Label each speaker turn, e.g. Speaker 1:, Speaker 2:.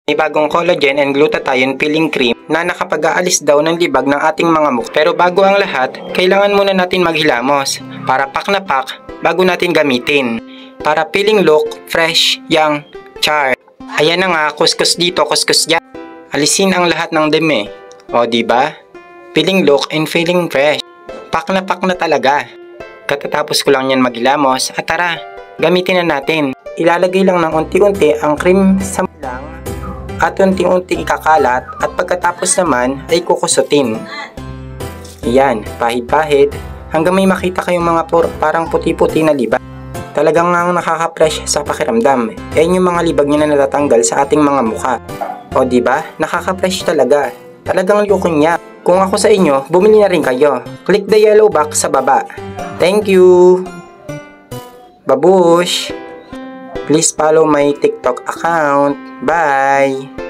Speaker 1: May bagong collagen and glutathione peeling cream na nakapag-aalis daw ng libag ng ating mga mukha. Pero bago ang lahat, kailangan muna natin maghilamos para pak na pak bago natin gamitin. Para peeling look, fresh, young, char. Ayan na nga, kuskus dito, kuskus dyan. Alisin ang lahat ng dumi. O diba? Peeling look and feeling fresh. Pak na talaga. Katatapos ko lang yan maghilamos at tara, gamitin na natin. Ilalagay lang ng unti-unti ang cream sa lang at unti-unti ikakalat at pagkatapos naman ay kukusutin. Ayan, pahid-pahid hanggang may makita kayong mga parang puti-puti na libag. Talagang nga nakaka-fresh sa pakiramdam. Yan yung mga libag niya na natatanggal sa ating mga mukha. O diba? Nakaka-fresh talaga. Talagang looking niya. Kung ako sa inyo, bumili na rin kayo. Click the yellow box sa baba. Thank you! Babush! Please follow my TikTok account. Bye!